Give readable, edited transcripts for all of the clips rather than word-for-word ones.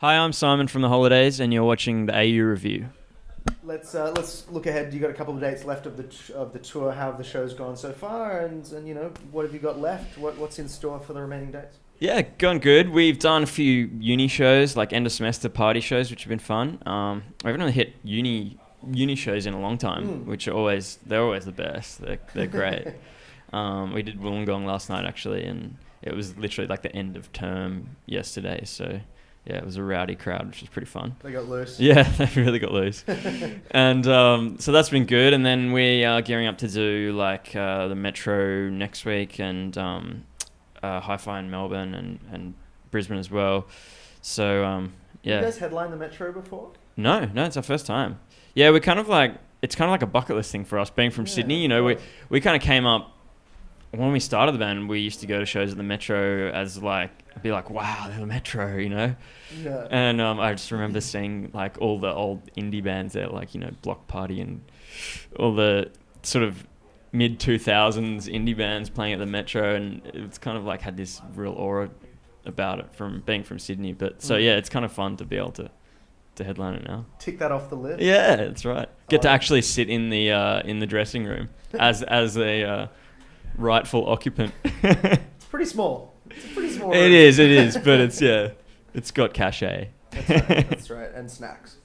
Hi, I'm Simon from The Holidays, and you're watching the AU Review. Let's look ahead. You got a couple of dates left of the tour. How have the shows gone so far? And what have you got left? What's in store for the remaining dates? Yeah, going good. We've done a few uni shows, like end of semester party shows, which have been fun. We haven't really hit uni shows in a long time, which are they're always the best. They're great. We did Wollongong last night actually, and it was literally like the end of term yesterday. So yeah, it was a rowdy crowd, which was pretty fun. They got loose. Yeah, they really got loose. And so that's been good. And then we are gearing up to do like the Metro next week and Hi-Fi in Melbourne and Brisbane as well. So yeah. You guys headlined the Metro before? No, it's our first time. Yeah, we're kind of like, it's kind of like a bucket list thing for us being from Sydney. You know, we kind of came up, when we started the band, we used to go to shows at the Metro as like, be like, wow, they're the Metro, you know? Yeah. And I just remember seeing like all the old indie bands there, like, you know, Block Party and all the sort of mid 2000s indie bands playing at the Metro, and it's kind of like had this real aura about it from being from Sydney. But so yeah, it's kind of fun to be able to headline it now. Tick that off the list. Yeah, that's right. Get to actually sit in the dressing room as a rightful occupant. It's pretty small. It's a pretty small room. It is, but it's got cachet. That's right, and snacks.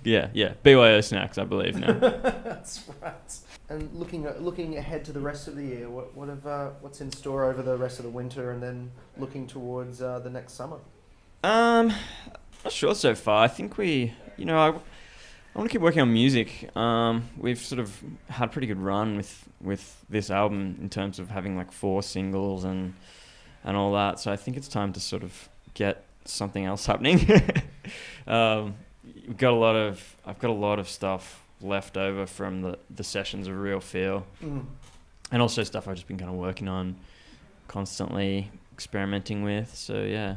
Yeah, BYO snacks, I believe now. That's right. And looking ahead to the rest of the year, what's in store over the rest of the winter, and then looking towards the next summer? Not sure so far. I think I want to keep working on music. We've sort of had a pretty good run with this album in terms of having like 4 singles and all that. So I think it's time to sort of get something else happening. I've got a lot of stuff left over from the sessions of Real Feel, and also stuff I've just been kind of working on constantly, experimenting with. So yeah,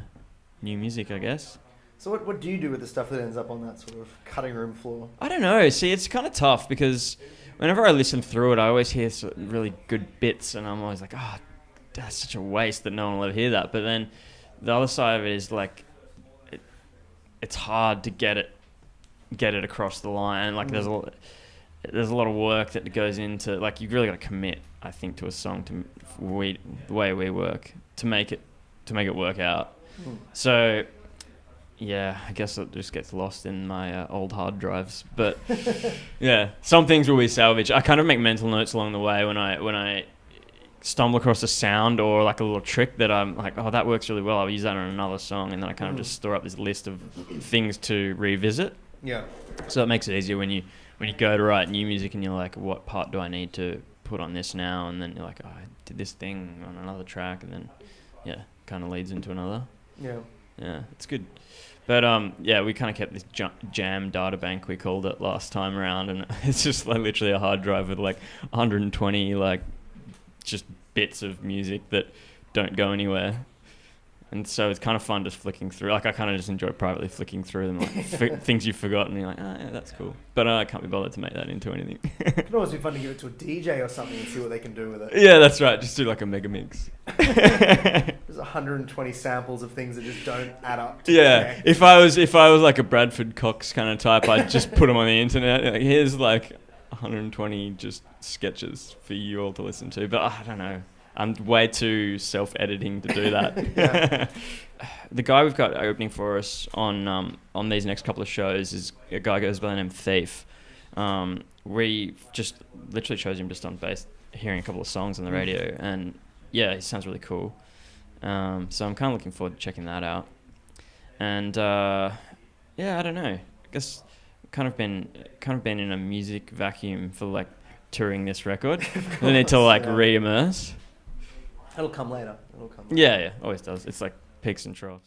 new music, I guess. So what do you do with the stuff that ends up on that sort of cutting room floor? I don't know. See, it's kind of tough because whenever I listen through it, I always hear really good bits, and I'm always like, oh, that's such a waste that no one will ever hear that. But then the other side of it is like, it's hard to get it across the line. Like there's a lot of work that goes into, like, you've really got to commit, I think, to a song the way we work to make it work out. So yeah, I guess it just gets lost in my old hard drives. But yeah, some things will be salvaged. I kind of make mental notes along the way when I stumble across a sound or like a little trick that I'm like, oh, that works really well, I'll use that on another song, and then I kind of just store up this list of things to revisit. Yeah. So it makes it easier when you go to write new music and you're like, what part do I need to put on this now? And then you're like, oh, I did this thing on another track, and then yeah, kind of leads into another. Yeah, it's good. But yeah, we kind of kept this jam data bank, we called it, last time around, and it's just like literally a hard drive with like 120 like just bits of music that don't go anywhere. And so it's kind of fun just flicking through. Like, I kind of just enjoy privately flicking through them, like things you've forgotten. And you're like, oh yeah, that's cool. But I can't be bothered to make that into anything. It could always be fun to give it to a DJ or something and see what they can do with it. Yeah, that's right. Just do like a mega mix. There's 120 samples of things that just don't add up. Yeah, if I was like a Bradford Cox kind of type, I'd just put them on the internet. Like, here's like 120 just sketches for you all to listen to. But I don't know. I'm way too self-editing to do that. The guy we've got opening for us on these next couple of shows is a guy who goes by the name Thief. We just literally chose him just on base, hearing a couple of songs on the radio, and yeah, he sounds really cool. So I'm kind of looking forward to checking that out. And yeah, I don't know. I guess kind of been in a music vacuum for like touring this record. I need to like re-immerse. It'll come later. Yeah, always does. It's like peaks and troughs.